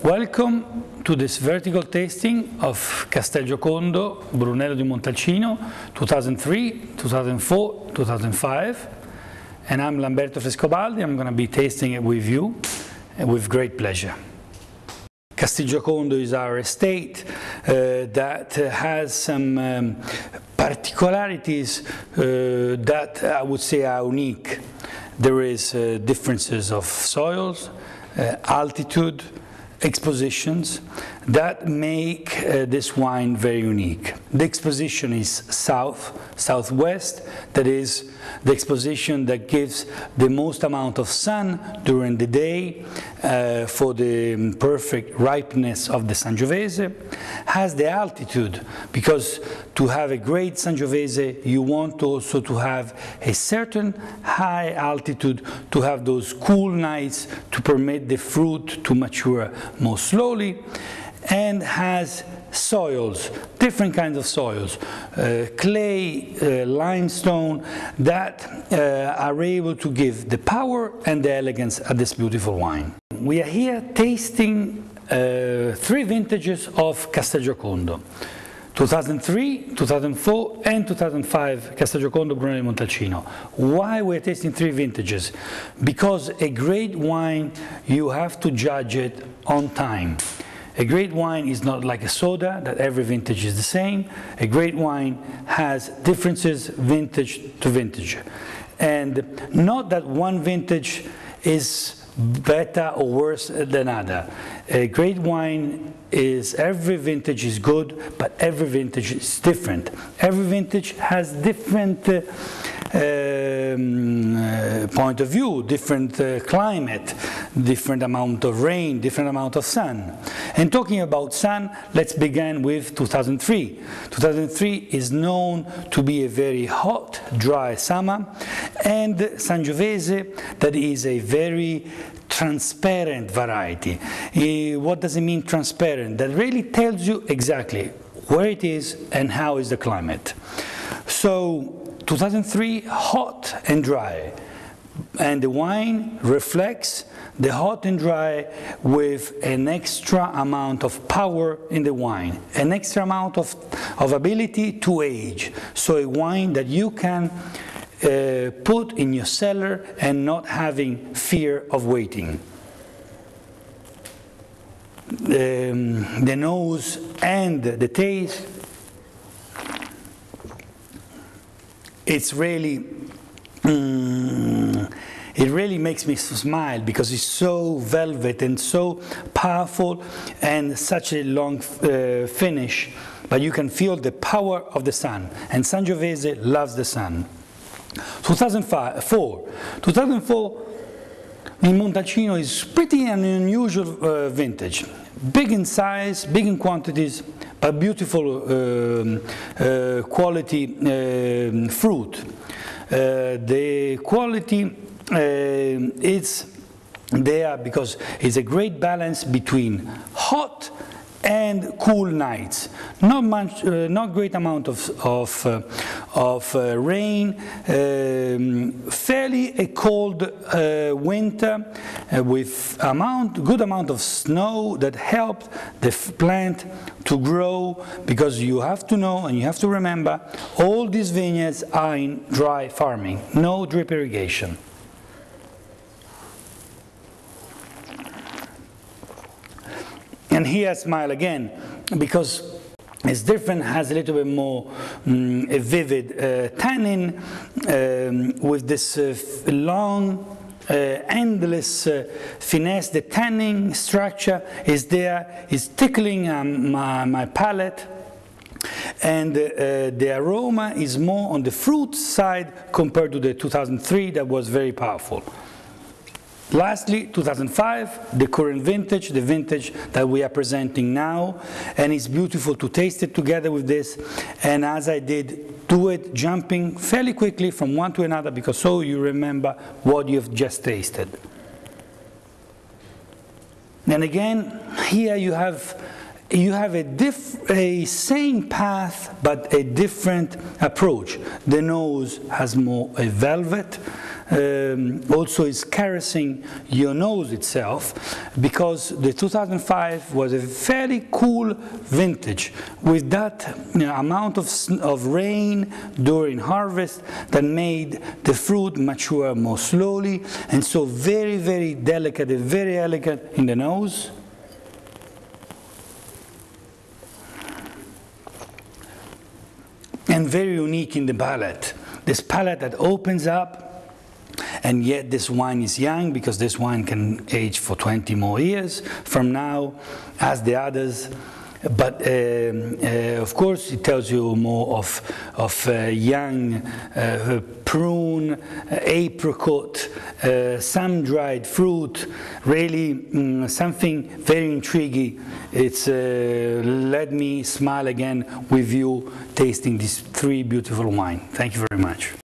Welcome to this vertical tasting of Castelgiocondo Brunello di Montalcino 2003, 2004, 2005. And I'm Lamberto Frescobaldi. I'm going to be tasting it with you with great pleasure. Castelgiocondo is our estate that has some particularities that I would say are unique. There is differences of soils, altitude, expositions that make this wine very unique. The exposition is southwest, that is the exposition that gives the most amount of sun during the day for the perfect ripeness of the Sangiovese, has the altitude, because to have a great Sangiovese you want also to have a certain high altitude to have those cool nights to permit the fruit to mature more slowly, and has soils, different kinds of soils, clay, limestone, that are able to give the power and the elegance of this beautiful wine. We are here tasting 3 vintages of Castelgiocondo. 2003, 2004 and 2005 Castelgiocondo Brunello di Montalcino. Why we're tasting 3 vintages? Because a great wine, you have to judge it on time. A great wine is not like a soda, that every vintage is the same. A great wine has differences vintage to vintage. And not that one vintage is better or worse than other. A great wine is, every vintage is good, but every vintage is different. Every vintage has different point of view, different climate, different amount of rain, different amount of sun. And talking about sun, let's begin with 2003. 2003 is known to be a very hot, dry summer, and Sangiovese, that is a very transparent variety. What does it mean, transparent? That really tells you exactly where it is and how is the climate. So 2003, hot and dry, and the wine reflects the hot and dry with an extra amount of power in the wine, an extra amount of ability to age. So a wine that you can put in your cellar and not having fear of waiting. The nose and the taste, it's really, it really makes me smile because it's so velvet and so powerful and such a long finish, but you can feel the power of the sun, and Sangiovese loves the sun. 2004 in Montalcino is pretty an unusual vintage. Big in size, big in quantities, but beautiful quality fruit. The quality is there because it's a great balance between hot and cool nights. Not great amount of rain, fairly a cold winter with good amount of snow that helped the plant to grow, because you have to know and you have to remember all these vineyards are in dry farming, no drip irrigation. And here I smile again, because it's different, has a little bit more a vivid tannin with this long, endless finesse. The tannin structure is there, is tickling my palate, and the aroma is more on the fruit side compared to the 2003 that was very powerful. Lastly, 2005, the current vintage, the vintage that we are presenting now, and it's beautiful to taste it together with this, and as I did, do it jumping fairly quickly from one to another, because so you remember what you've just tasted. And again, here you have a same path, but a different approach. The nose has more a velvet, also is caressing your nose itself, because the 2005 was a very cool vintage with that amount of rain during harvest that made the fruit mature more slowly, and so very, very delicate and very elegant in the nose. And very unique in the palate. This palate that opens up, and yet this wine is young, because this wine can age for 20 more years from now as the others. But of course it tells you more of young prune, apricot, some dried fruit, really something very intriguing. It's let me smile again with you tasting these three beautiful wines. Thank you very much.